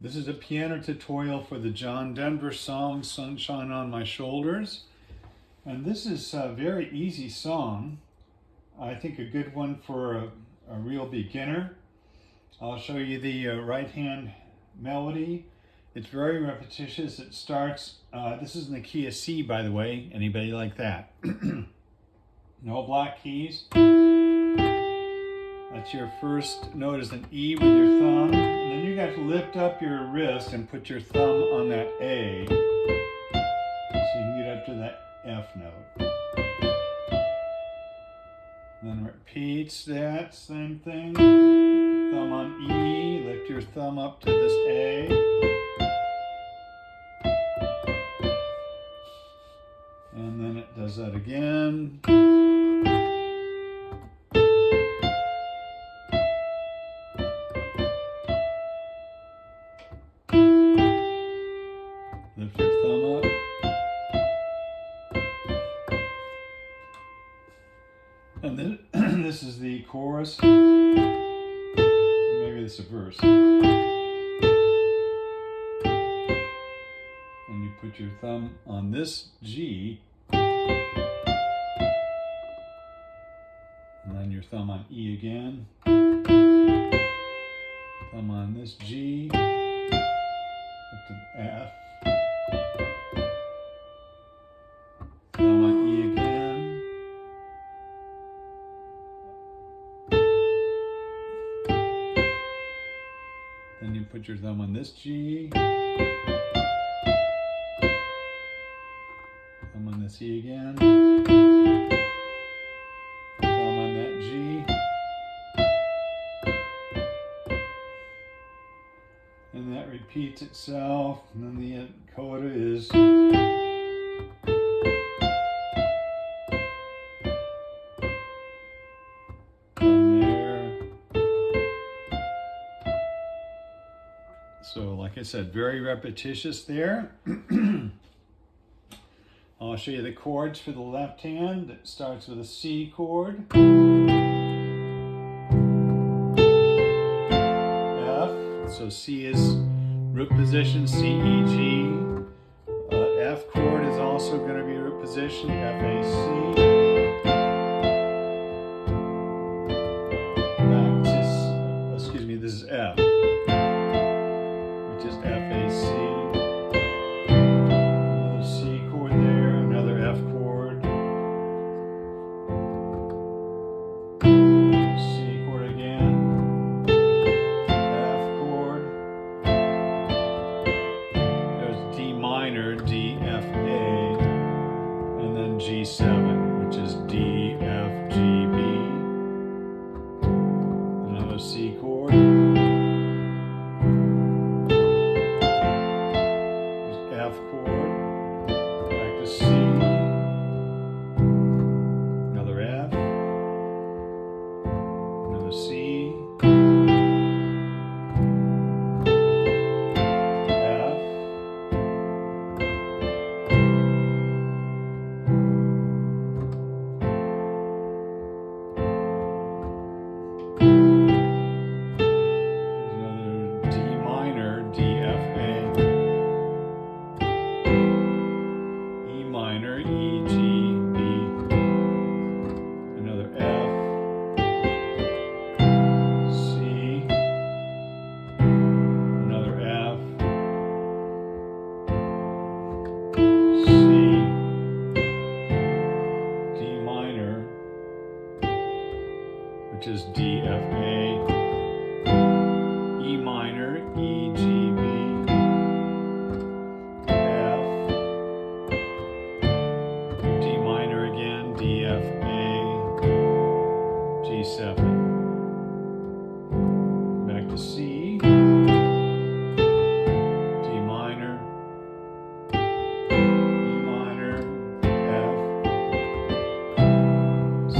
This is a piano tutorial for the John Denver song, Sunshine on My Shoulders. And this is a very easy song. I think a good one for a real beginner. I'll show you the right hand melody. It's very repetitious. It starts, this is in the key of C, by the way. Anybody like that? No black keys. That's your first note is an E with your thumb. And then you got to lift up your wrist and put your thumb on that A. So you can get up to that F note. Then repeats that same thing. Thumb on E, lift your thumb up to this A. And then it does that again. Lift your thumb up. And then this is the chorus. Maybe this is a verse. And you put your thumb on this G. And then your thumb on E again. Thumb on this G. Up to F. Thumb on E again. Then you put your thumb on this G. Thumb on this E again. Thumb on that G. And that repeats itself. And then the coda is from there. So like I said, very repetitious there. I'll show you the chords for the left hand. It starts with a C chord. F, so C is root position, C, E, G. F chord is also going to be root position, F, A, C. This is F, which is F, A, C. Another C chord there, another F chord. C chord again. F chord. There's D minor, D, F, A, and then G7, which is D, F, G, B. Another C chord. There's F chord. Back to C. Another F. Another C. F. There's another D minor, D, F, A. E minor, E, G, B. Another F. C. Another F. C. D minor, which is D, F, A. E minor, E, G, B. F. D minor again, D, F, A. G7. Back to C. D minor. E minor. F. C.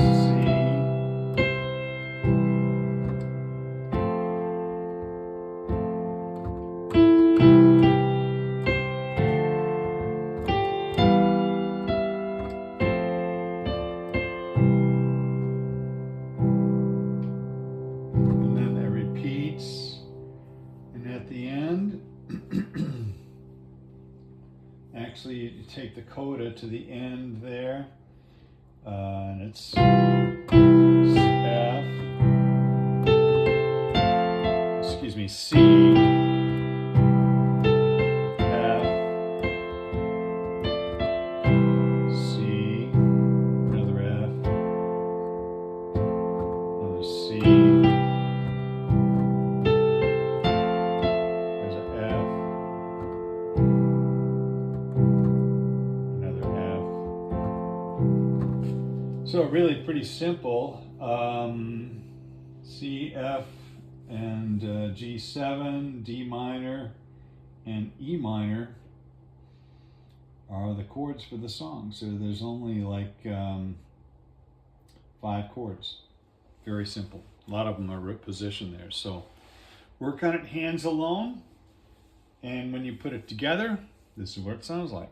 the end. Actually, you take the coda to the end there, and it's F, excuse me, C, F, C, another F, another C, there's an F, another F. So really pretty simple. C, F, and G7, D minor, and E minor are the chords for the song. So there's only like 5 chords. Very simple. A lot of them are positioned there. So work on it hands alone, and when you put it together, this is what it sounds like.